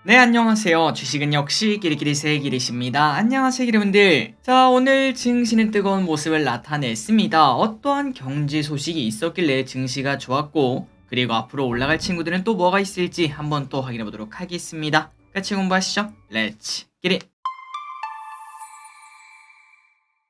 네, 안녕하세요. 주식은 역시 끼리끼리 세끼리십니다. 안녕하세요, 여러분들. 자, 오늘 증시는 뜨거운 모습을 나타냈습니다. 어떠한 경제 소식이 있었길래 증시가 좋았고, 그리고 앞으로 올라갈 친구들은 또 뭐가 있을지 한번 또 확인해 보도록 하겠습니다. 같이 공부하시죠. 렛츠 끼리.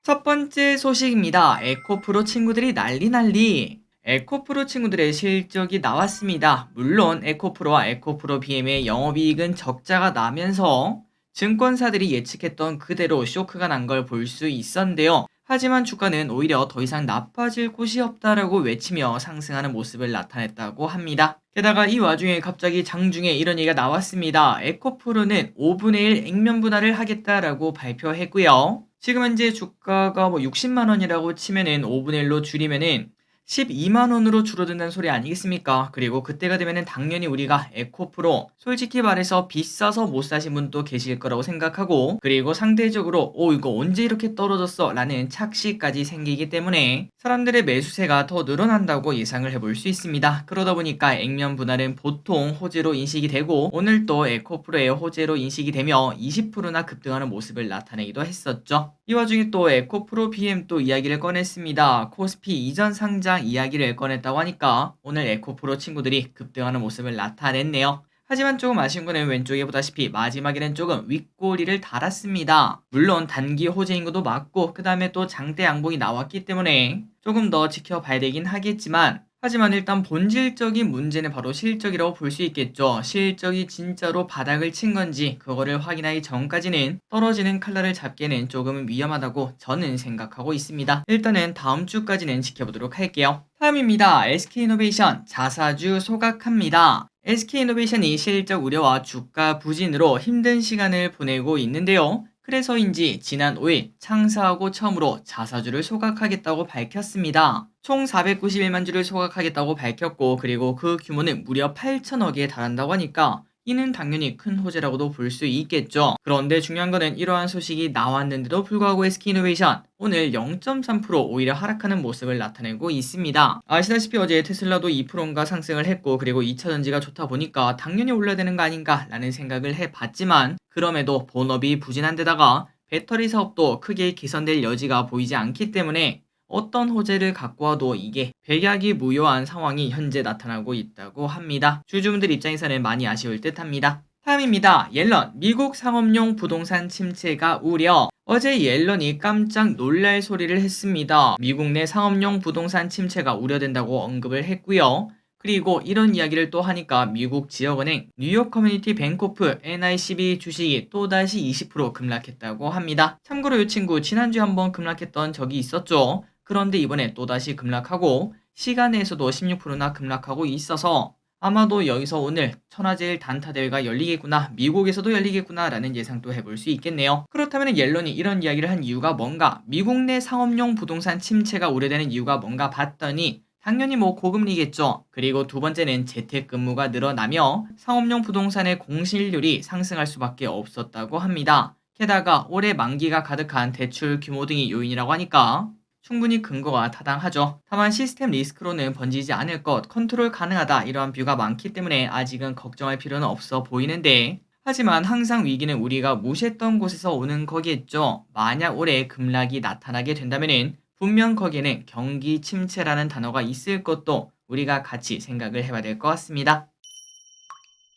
첫 번째 소식입니다. 에코프로 친구들이 난리. 에코프로 친구들의 실적이 나왔습니다. 물론 에코프로와 에코프로 BM의 영업이익은 적자가 나면서 증권사들이 예측했던 그대로 쇼크가 난 걸 볼 수 있었는데요. 하지만 주가는 오히려 더 이상 나빠질 곳이 없다라고 외치며 상승하는 모습을 나타냈다고 합니다. 게다가 이 와중에 갑자기 장중에 이런 얘기가 나왔습니다. 에코프로는 5분의 1 액면 분할을 하겠다라고 발표했고요. 지금 현재 주가가 60만 원이라고 치면은 5분의 1로 줄이면은 12만 원으로 줄어든다는 소리 아니겠습니까? 그리고 그때가 되면은 당연히 우리가 에코프로 솔직히 말해서 비싸서 못 사신 분도 계실 거라고 생각하고, 그리고 상대적으로 이거 언제 이렇게 떨어졌어? 라는 착시까지 생기기 때문에 사람들의 매수세가 더 늘어난다고 예상을 해볼 수 있습니다. 그러다 보니까 액면 분할은 보통 호재로 인식이 되고, 오늘 또 에코프로의 호재로 인식이 되며 20%나 급등하는 모습을 나타내기도 했었죠. 이 와중에 또 에코프로 BM 또 이야기를 꺼냈습니다. 코스피 이전 상장 이야기를 꺼냈다고 하니까 오늘 에코프로 친구들이 급등하는 모습을 나타냈네요. 하지만 조금 아쉬운 거는 왼쪽에 보다시피 마지막에는 조금 윗꼬리를 달았습니다. 물론 단기 호재인 것도 맞고, 그 다음에 또 장대 양봉이 나왔기 때문에 조금 더 지켜봐야 되긴 하겠지만, 하지만 일단 본질적인 문제는 바로 실적이라고 볼 수 있겠죠. 실적이 진짜로 바닥을 친 건지 그거를 확인하기 전까지는 떨어지는 칼날을 잡기에는 조금은 위험하다고 저는 생각하고 있습니다. 일단은 다음 주까지는 지켜보도록 할게요. 다음입니다. SK이노베이션 자사주 소각합니다. SK이노베이션이 실적 우려와 주가 부진으로 힘든 시간을 보내고 있는데요. 그래서인지 지난 5일 창사하고 처음으로 자사주를 소각하겠다고 밝혔습니다. 총 491만 주를 소각하겠다고 밝혔고, 그리고 그 규모는 무려 8천억에 달한다고 하니까 이는 당연히 큰 호재라고도 볼 수 있겠죠. 그런데 중요한 거는 이러한 소식이 나왔는데도 불구하고 SK이노베이션 오늘 0.3% 오히려 하락하는 모습을 나타내고 있습니다. 아시다시피 어제 테슬라도 2%인가 상승을 했고, 그리고 2차전지가 좋다 보니까 당연히 올라야 되는 거 아닌가 라는 생각을 해봤지만, 그럼에도 본업이 부진한 데다가 배터리 사업도 크게 개선될 여지가 보이지 않기 때문에 어떤 호재를 갖고 와도 이게 백약이 무효한 상황이 현재 나타나고 있다고 합니다. 주주분들 입장에서는 많이 아쉬울 듯 합니다. 다음입니다. 옐런, 미국 상업용 부동산 침체가 우려. 어제 옐런이 깜짝 놀랄 소리를 했습니다. 미국 내 상업용 부동산 침체가 우려된다고 언급을 했고요. 그리고 이런 이야기를 또 하니까 미국 지역은행 뉴욕 커뮤니티 뱅코프 NICB 주식이 또다시 20% 급락했다고 합니다. 참고로 이 친구 지난주에 한번 급락했던 적이 있었죠. 그런데 이번에 또다시 급락하고 시간에서도 16%나 급락하고 있어서 아마도 여기서 오늘 천하제일 단타 대회가 열리겠구나, 미국에서도 열리겠구나 라는 예상도 해볼 수 있겠네요. 그렇다면 옐런이 이런 이야기를 한 이유가 뭔가, 미국 내 상업용 부동산 침체가 우려되는 이유가 뭔가 봤더니 당연히 고금리겠죠. 그리고 두 번째는 재택근무가 늘어나며 상업용 부동산의 공실률이 상승할 수밖에 없었다고 합니다. 게다가 올해 만기가 가득한 대출 규모 등이 요인이라고 하니까 충분히 근거가 타당하죠. 다만 시스템 리스크로는 번지지 않을 것, 컨트롤 가능하다 이러한 뷰가 많기 때문에 아직은 걱정할 필요는 없어 보이는데, 하지만 항상 위기는 우리가 무시했던 곳에서 오는 거겠죠. 만약 올해 급락이 나타나게 된다면은 분명 거기에는 경기 침체라는 단어가 있을 것도 우리가 같이 생각을 해봐야 될 것 같습니다.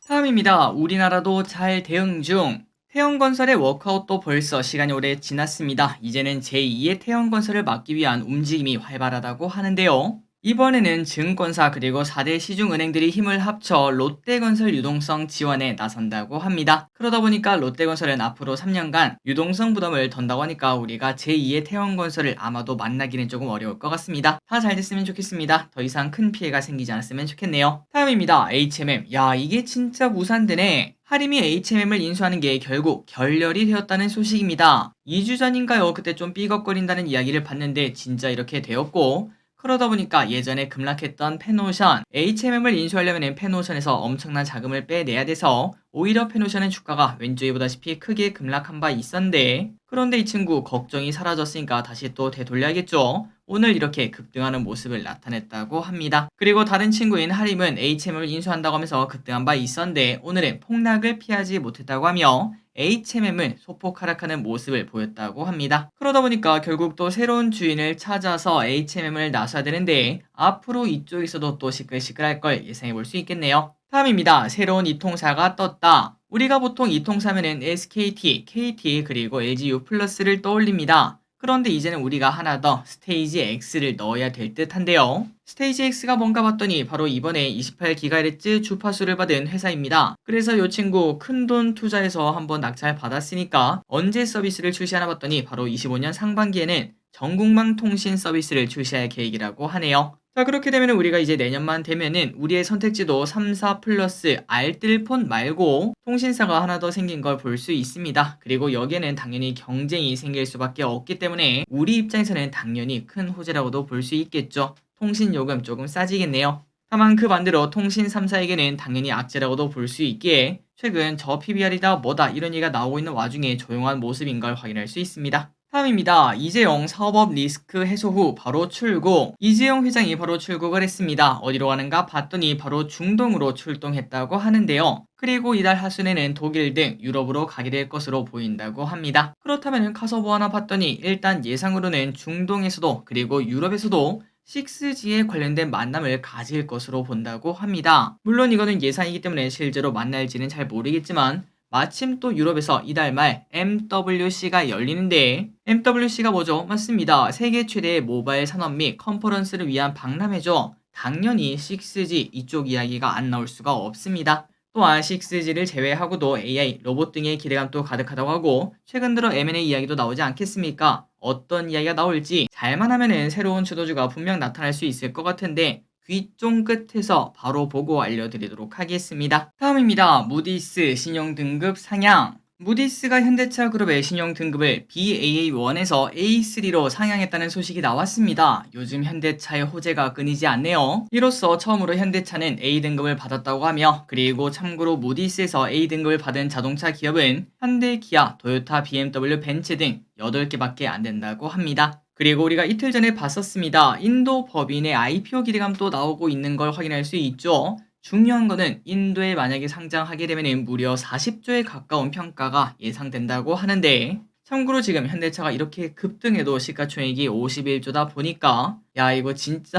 다음입니다. 우리나라도 잘 대응 중. 태형건설의 워크아웃도 벌써 시간이 오래 지났습니다. 이제는 제2의 태형건설을 막기 위한 움직임이 활발하다고 하는데요. 이번에는 증권사 그리고 4대 시중은행들이 힘을 합쳐 롯데건설 유동성 지원에 나선다고 합니다. 그러다 보니까 롯데건설은 앞으로 3년간 유동성 부담을 던다고 하니까 우리가 제2의 태형건설을 아마도 만나기는 조금 어려울 것 같습니다. 다 잘 됐으면 좋겠습니다. 더 이상 큰 피해가 생기지 않았으면 좋겠네요. 다음입니다. HMM. 야, 이게 진짜 무산되네. 하림이 HMM을 인수하는 게 결국 결렬이 되었다는 소식입니다. 2주 전인가요? 그때 좀 삐걱거린다는 이야기를 봤는데 진짜 이렇게 되었고, 그러다 보니까 예전에 급락했던 페노션, HMM을 인수하려면 페노션에서 엄청난 자금을 빼내야 돼서 오히려 페노션의 주가가 왼쪽에 보다시피 크게 급락한 바 있었는데, 그런데 이 친구 걱정이 사라졌으니까 다시 또 되돌려야겠죠. 오늘 이렇게 급등하는 모습을 나타냈다고 합니다. 그리고 다른 친구인 하림은 HMM을 인수한다고 하면서 급등한 바 있었는데 오늘은 폭락을 피하지 못했다고 하며 HMM을 소폭 하락하는 모습을 보였다고 합니다. 그러다 보니까 결국 또 새로운 주인을 찾아서 HMM을 나서야 되는데 앞으로 이쪽에서도 또 시끌시끌할 걸 예상해 볼 수 있겠네요. 다음입니다. 새로운 이통사가 떴다. 우리가 보통 이통사면은 SKT, KT 그리고 LGU 플러스를 떠올립니다. 그런데 이제는 우리가 하나 더 스테이지 X를 넣어야 될 듯한데요. 스테이지 X가 뭔가 봤더니 바로 이번에 28GHz 주파수를 받은 회사입니다. 그래서 이 친구 큰돈 투자해서 한번 낙찰 받았으니까 언제 서비스를 출시하나 봤더니 바로 25년 상반기에는 전국망 통신 서비스를 출시할 계획이라고 하네요. 자, 그렇게 되면 우리가 이제 내년만 되면은 우리의 선택지도 3, 4 플러스 알뜰폰 말고 통신사가 하나 더 생긴 걸 볼 수 있습니다. 그리고 여기에는 당연히 경쟁이 생길 수밖에 없기 때문에 우리 입장에서는 당연히 큰 호재라고도 볼 수 있겠죠. 통신 요금 조금 싸지겠네요. 다만 그 반대로 통신 3사에게는 당연히 악재라고도 볼 수 있기에 최근 저 PBR이다 뭐다 이런 얘기가 나오고 있는 와중에 조용한 모습인 걸 확인할 수 있습니다. 다음입니다. 이재용 사업업 리스크 해소 후 바로 출국. 이재용 회장이 바로 출국을 했습니다. 어디로 가는가 봤더니 바로 중동으로 출동했다고 하는데요. 그리고 이달 하순에는 독일 등 유럽으로 가게 될 것으로 보인다고 합니다. 그렇다면 가서 뭐 하나 봤더니 일단 예상으로는 중동에서도 그리고 유럽에서도 6G에 관련된 만남을 가질 것으로 본다고 합니다. 물론 이거는 예상이기 때문에 실제로 만날지는 잘 모르겠지만 마침 또 유럽에서 이달 말 MWC가 열리는데 MWC가 뭐죠? 맞습니다. 세계 최대의 모바일 산업 및 컨퍼런스를 위한 박람회죠. 당연히 6G 이쪽 이야기가 안 나올 수가 없습니다. 또한 6G를 제외하고도 AI, 로봇 등의 기대감도 가득하다고 하고 최근 들어 M&A 이야기도 나오지 않겠습니까? 어떤 이야기가 나올지 잘만 하면은 새로운 주도주가 분명 나타날 수 있을 것 같은데 귀 쫑긋해서 바로 보고 알려드리도록 하겠습니다. 다음입니다. 무디스 신용등급 상향. 무디스가 현대차 그룹의 신용등급을 Baa1에서 A3로 상향했다는 소식이 나왔습니다. 요즘 현대차의 호재가 끊이지 않네요. 이로써 처음으로 현대차는 A등급을 받았다고 하며 그리고 참고로 무디스에서 A등급을 받은 자동차 기업은 현대, 기아, 토요타, BMW, 벤츠 등 8개밖에 안 된다고 합니다. 그리고 우리가 이틀 전에 봤었습니다. 인도 법인의 IPO 기대감도 나오고 있는 걸 확인할 수 있죠. 중요한 거는 인도에 만약에 상장하게 되면 무려 40조에 가까운 평가가 예상된다고 하는데 참고로 지금 현대차가 이렇게 급등해도 시가총액이 51조다 보니까 야 이거 진짜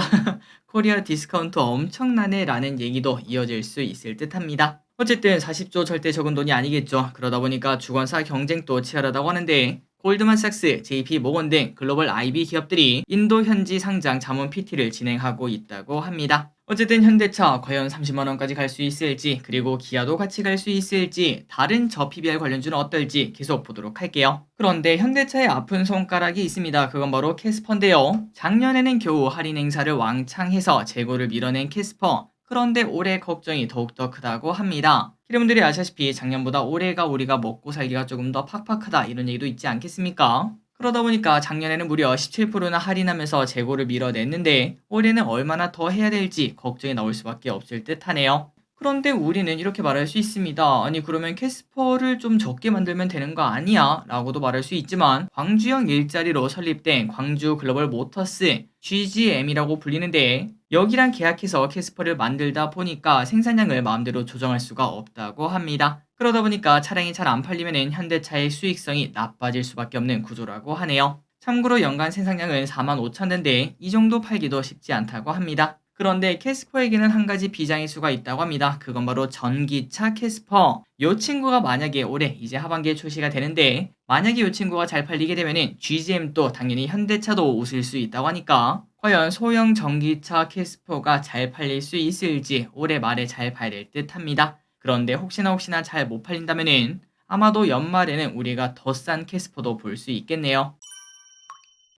코리아 디스카운트 엄청나네 라는 얘기도 이어질 수 있을 듯 합니다. 어쨌든 40조 절대 적은 돈이 아니겠죠. 그러다 보니까 주관사 경쟁도 치열하다고 하는데 골드만삭스, JP모건 등 글로벌 IB 기업들이 인도 현지 상장 자문 PT를 진행하고 있다고 합니다. 어쨌든 현대차 과연 30만원까지 갈 수 있을지 그리고 기아도 같이 갈 수 있을지 다른 저 PBR 관련주는 어떨지 계속 보도록 할게요. 그런데 현대차의 아픈 손가락이 있습니다. 그건 바로 캐스퍼인데요. 작년에는 겨우 할인 행사를 왕창 해서 재고를 밀어낸 캐스퍼. 그런데 올해 걱정이 더욱더 크다고 합니다. 여러분들이 아시다시피 작년보다 올해가 우리가 먹고 살기가 조금 더 팍팍하다 이런 얘기도 있지 않겠습니까? 그러다 보니까 작년에는 무려 17%나 할인하면서 재고를 밀어냈는데 올해는 얼마나 더 해야 될지 걱정이 나올 수밖에 없을 듯 하네요. 그런데 우리는 이렇게 말할 수 있습니다. 아니 그러면 캐스퍼를 좀 적게 만들면 되는 거 아니야? 라고도 말할 수 있지만 광주형 일자리로 설립된 광주 글로벌 모터스 GGM이라고 불리는데 여기랑 계약해서 캐스퍼를 만들다 보니까 생산량을 마음대로 조정할 수가 없다고 합니다. 그러다 보니까 차량이 잘 안 팔리면 현대차의 수익성이 나빠질 수밖에 없는 구조라고 하네요. 참고로 연간 생산량은 45,000대인데 이 정도 팔기도 쉽지 않다고 합니다. 그런데 캐스퍼에게는 한 가지 비장의수가 있다고 합니다. 그건 바로 전기차 캐스퍼. 이 친구가 만약에 올해 이제 하반기에 출시가 되는데 만약에 이 친구가 잘 팔리게 되면은 GGM도 당연히 현대차도 웃을 수 있다고 하니까 과연 소형 전기차 캐스퍼가 잘 팔릴 수 있을지 올해 말에 잘 봐야 될 듯 합니다. 그런데 혹시나 잘 못 팔린다면은 아마도 연말에는 우리가 더 싼 캐스퍼도 볼 수 있겠네요.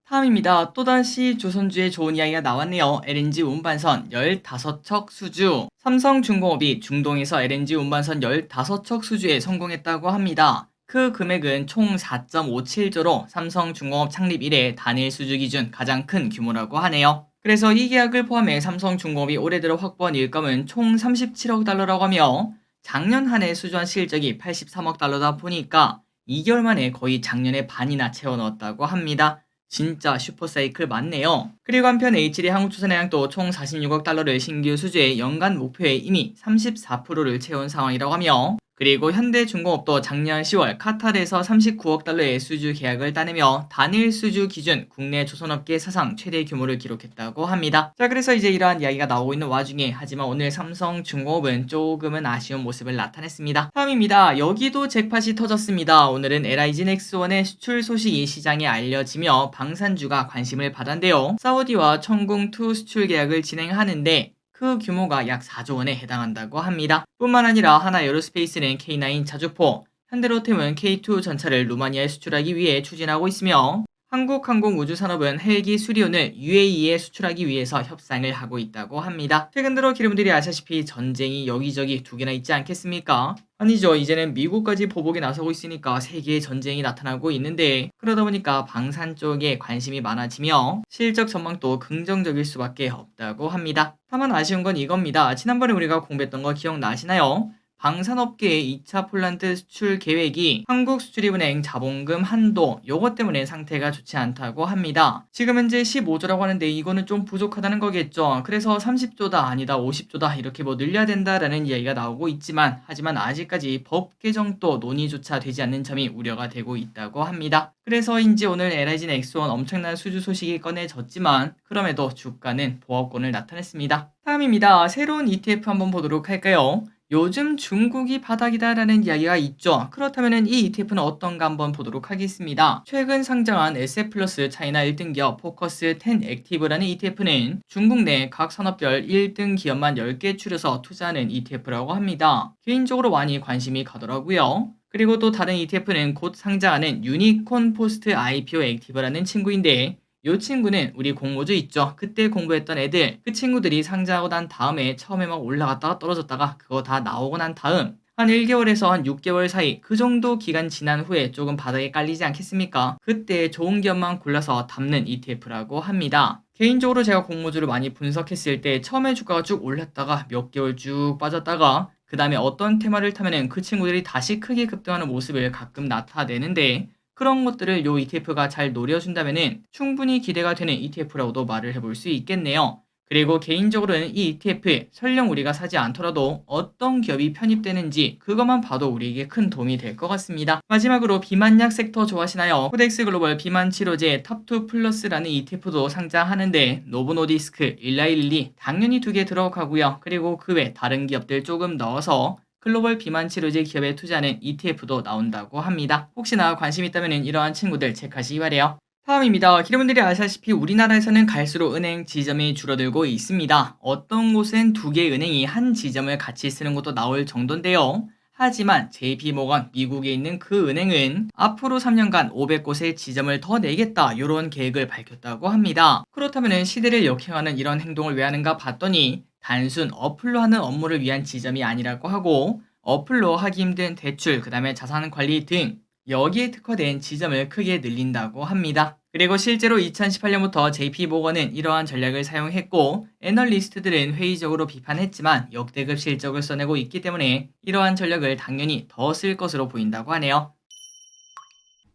다음입니다. 또다시 조선주의 좋은 이야기가 나왔네요. LNG 운반선 15척 수주. 삼성중공업이 중동에서 LNG 운반선 15척 수주에 성공했다고 합니다. 그 금액은 총 4.57조로 삼성중공업 창립 이래 단일 수주 기준 가장 큰 규모라고 하네요. 그래서 이 계약을 포함해 삼성중공업이 올해 들어 확보한 일감은 총 37억 달러라고 하며 작년 한 해 수주한 실적이 83억 달러다 보니까 2개월 만에 거의 작년의 반이나 채워 넣었다고 합니다. 진짜 슈퍼사이클 맞네요. 그리고 한편 H3 한국투자내양도 총 46억 달러를 신규 수주의 연간 목표에 이미 34%를 채운 상황이라고 하며, 그리고 현대중공업도 작년 10월 카타르에서 39억 달러의 수주 계약을 따내며 단일 수주 기준 국내 조선업계 사상 최대 규모를 기록했다고 합니다. 자, 그래서 이제 이러한 이야기가 나오고 있는 와중에 하지만 오늘 삼성중공업은 조금은 아쉬운 모습을 나타냈습니다. 다음입니다. 여기도 잭팟이 터졌습니다. 오늘은 LIG 넥스원의 수출 소식이 시장에 알려지며 방산주가 관심을 받았는데요. 사우디와 천궁2 수출 계약을 진행하는데 그 규모가 약 4조 원에 해당한다고 합니다. 뿐만 아니라 하나에어로스페이스는 K9 자주포, 현대로템은 K2 전차를 루마니아에 수출하기 위해 추진하고 있으며, 한국항공우주산업은 헬기 수리온을 UAE에 수출하기 위해서 협상을 하고 있다고 합니다. 최근 들어 여러분들이 아시다시피 전쟁이 여기저기 두 개나 있지 않겠습니까? 아니죠. 이제는 미국까지 보복에 나서고 있으니까 세계의 전쟁이 나타나고 있는데, 그러다 보니까 방산 쪽에 관심이 많아지며 실적 전망도 긍정적일 수밖에 없다고 합니다. 다만 아쉬운 건 이겁니다. 지난번에 우리가 공부했던 거 기억나시나요? 방산업계의 2차 폴란드 수출 계획이 한국수출입은행 자본금 한도 요것 때문에 상태가 좋지 않다고 합니다. 지금 현재 15조라고 하는데 이거는 좀 부족하다는 거겠죠. 그래서 30조다 아니다 50조다 이렇게 뭐 늘려야 된다라는 이야기가 나오고 있지만, 하지만 아직까지 법 개정도 논의조차 되지 않는 점이 우려가 되고 있다고 합니다. 그래서인지 오늘 LIG 넥스원 엄청난 수주 소식이 꺼내졌지만 그럼에도 주가는 보합권을 나타냈습니다. 다음입니다. 새로운 ETF 한번 보도록 할까요? 요즘 중국이 바닥이다라는 이야기가 있죠. 그렇다면 이 ETF는 어떤가 한번 보도록 하겠습니다. 최근 상장한 SF 플러스 차이나 1등 기업 포커스 10 액티브라는 ETF는 중국 내 각 산업별 1등 기업만 10개 추려서 투자하는 ETF라고 합니다. 개인적으로 많이 관심이 가더라고요. 그리고 또 다른 ETF는 곧 상장하는 유니콘 포스트 IPO 액티브라는 친구인데, 요 친구는 우리 공모주 있죠. 그때 공부했던 애들, 그 친구들이 상장하고 난 다음에 처음에 막 올라갔다가 떨어졌다가 그거 다 나오고 난 다음 한 1개월에서 한 6개월 사이 그 정도 기간 지난 후에 조금 바닥에 깔리지 않겠습니까? 그때 좋은 기업만 골라서 담는 ETF라고 합니다. 개인적으로 제가 공모주를 많이 분석했을 때 처음에 주가가 쭉 올랐다가 몇 개월 쭉 빠졌다가 그 다음에 어떤 테마를 타면은 그 친구들이 다시 크게 급등하는 모습을 가끔 나타내는데, 그런 것들을 요 ETF가 잘 노려준다면은 충분히 기대가 되는 ETF라고도 말을 해볼 수 있겠네요. 그리고 개인적으로는 이 ETF 설령 우리가 사지 않더라도 어떤 기업이 편입되는지 그것만 봐도 우리에게 큰 도움이 될 것 같습니다. 마지막으로 비만약 섹터 좋아하시나요? 코덱스 글로벌 비만 치료제 탑2 플러스라는 ETF도 상장하는데 노보노디스크, 일라일리 당연히 두 개 들어가고요. 그리고 그 외 다른 기업들 조금 넣어서 글로벌 비만 치료제 기업에 투자하는 ETF도 나온다고 합니다. 혹시나 관심 있다면 이러한 친구들 체크하시기 바래요. 다음입니다. 여러분들이 아시다시피 우리나라에서는 갈수록 은행 지점이 줄어들고 있습니다. 어떤 곳은 두 개의 은행이 한 지점을 같이 쓰는 것도 나올 정도인데요. 하지만 JP모건 미국에 있는 그 은행은 앞으로 3년간 500곳의 지점을 더 내겠다 이런 계획을 밝혔다고 합니다. 그렇다면 시대를 역행하는 이런 행동을 왜 하는가 봤더니 단순 어플로 하는 업무를 위한 지점이 아니라고 하고, 어플로 하기 힘든 대출, 그 다음에 자산관리 등 여기에 특화된 지점을 크게 늘린다고 합니다. 그리고 실제로 2018년부터 JP모건은 이러한 전략을 사용했고, 애널리스트들은 회의적으로 비판했지만 역대급 실적을 써내고 있기 때문에 이러한 전략을 당연히 더 쓸 것으로 보인다고 하네요.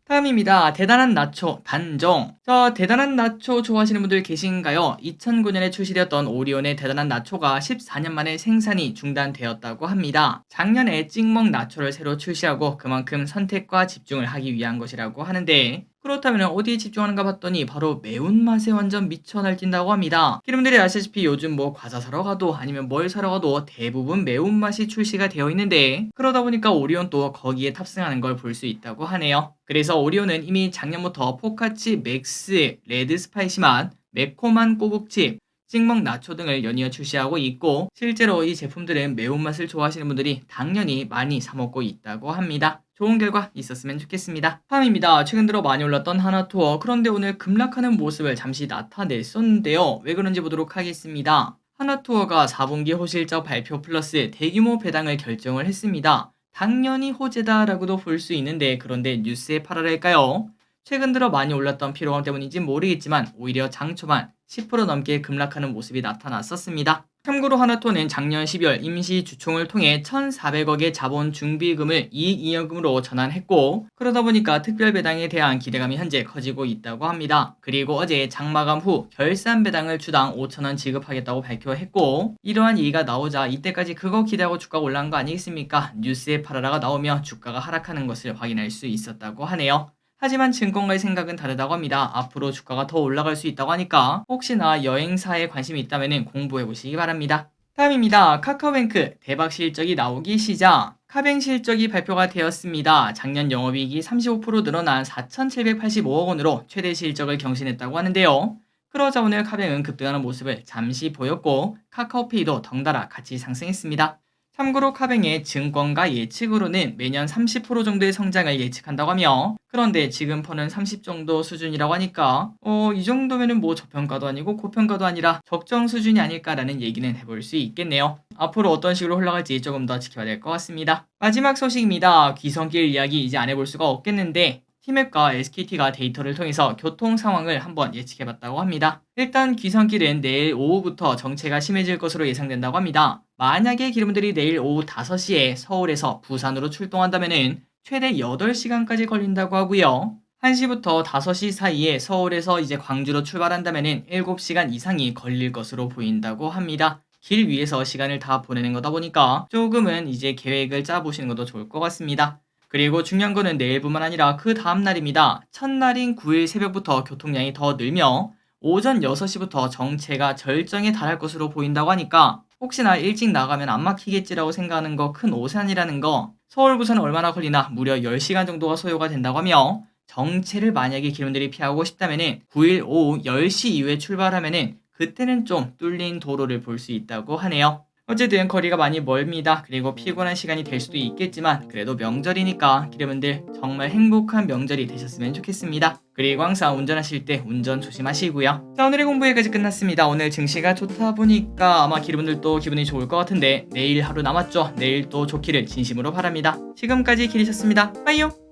다음입니다. 대단한 나초 단종. 자, 대단한 나초 좋아하시는 분들 계신가요? 2009년에 출시되었던 오리온의 대단한 나초가 14년 만에 생산이 중단되었다고 합니다. 작년에 찍먹 나초를 새로 출시하고 그만큼 선택과 집중을 하기 위한 것이라고 하는데, 그렇다면 어디에 집중하는가 봤더니 바로 매운맛에 완전 미쳐 날뛴다고 합니다. 여러분들이 아시다시피 요즘 뭐 과자 사러 가도 아니면 뭘 사러 가도 대부분 매운맛이 출시가 되어 있는데, 그러다 보니까 오리온도 거기에 탑승하는 걸 볼 수 있다고 하네요. 그래서 오리온은 이미 작년부터 포카치 맥스, 레드 스파이시 맛, 매콤한 꼬북칩, 찍먹 나초 등을 연이어 출시하고 있고, 실제로 이 제품들은 매운맛을 좋아하시는 분들이 당연히 많이 사 먹고 있다고 합니다. 좋은 결과 있었으면 좋겠습니다. 다음입니다. 최근 들어 많이 올랐던 하나투어, 그런데 오늘 급락하는 모습을 잠시 나타냈었는데요. 왜 그런지 보도록 하겠습니다. 하나투어가 4분기 호실적 발표 플러스 대규모 배당을 결정을 했습니다. 당연히 호재다라고도 볼 수 있는데, 그런데 뉴스의 파랄할까요? 최근 들어 많이 올랐던 피로감 때문인지 모르겠지만 오히려 장 초반 10% 넘게 급락하는 모습이 나타났었습니다. 참고로 하나토는 작년 12월 임시 주총을 통해 1,400억의 자본 준비금을 이익잉여금으로 전환했고, 그러다 보니까 특별 배당에 대한 기대감이 현재 커지고 있다고 합니다. 그리고 어제 장 마감 후 결산 배당을 주당 5,000원 지급하겠다고 발표했고, 이러한 얘기가 나오자 이때까지 그거 기대하고 주가가 올라간 거 아니겠습니까? 뉴스에 팔아라가 나오며 주가가 하락하는 것을 확인할 수 있었다고 하네요. 하지만 증권가의 생각은 다르다고 합니다. 앞으로 주가가 더 올라갈 수 있다고 하니까 혹시나 여행사에 관심이 있다면 공부해보시기 바랍니다. 다음입니다. 카카오뱅크 대박 실적이 나오기 시작. 카뱅 실적이 발표가 되었습니다. 작년 영업이익이 35% 늘어난 4,785억 원으로 최대 실적을 경신했다고 하는데요. 그러자 오늘 카뱅은 급등하는 모습을 잠시 보였고, 카카오페이도 덩달아 같이 상승했습니다. 참고로 카뱅의 증권가 예측으로는 매년 30% 정도의 성장을 예측한다고 하며, 그런데 지금 퍼는 30 정도 수준이라고 하니까 이 정도면은 뭐 저평가도 아니고 고평가도 아니라 적정 수준이 아닐까라는 얘기는 해볼 수 있겠네요. 앞으로 어떤 식으로 흘러갈지 조금 더 지켜봐야 될 것 같습니다. 마지막 소식입니다. 귀성길 이야기 이제 안 해볼 수가 없겠는데, 티맵과 SKT가 데이터를 통해서 교통 상황을 한번 예측해봤다고 합니다. 일단 귀성길은 내일 오후부터 정체가 심해질 것으로 예상된다고 합니다. 만약에 기름들이 내일 오후 5시에 서울에서 부산으로 출동한다면 최대 8시간까지 걸린다고 하고요. 1시부터 5시 사이에 서울에서 이제 광주로 출발한다면 7시간 이상이 걸릴 것으로 보인다고 합니다. 길 위에서 시간을 다 보내는 거다 보니까 조금은 이제 계획을 짜보시는 것도 좋을 것 같습니다. 그리고 중요한 거는 내일뿐만 아니라 그 다음 날입니다. 첫날인 9일 새벽부터 교통량이 더 늘며 오전 6시부터 정체가 절정에 달할 것으로 보인다고 하니까 혹시나 일찍 나가면 안 막히겠지라고 생각하는 거 큰 오산이라는 거, 서울 부산은 얼마나 걸리나 무려 10시간 정도가 소요가 된다고 하며, 정체를 만약에 기름들이 피하고 싶다면 9일 오후 10시 이후에 출발하면 그때는 좀 뚫린 도로를 볼 수 있다고 하네요. 어쨌든 거리가 많이 멀습니다. 그리고 피곤한 시간이 될 수도 있겠지만 그래도 명절이니까 기름분들 정말 행복한 명절이 되셨으면 좋겠습니다. 그리고 항상 운전하실 때 운전 조심하시고요. 자, 오늘의 공부 여기까지 끝났습니다. 오늘 증시가 좋다 보니까 아마 기름분들도 기분이 좋을 것 같은데 내일 하루 남았죠. 내일 또 좋기를 진심으로 바랍니다. 지금까지 길이셨습니다. 빠이요.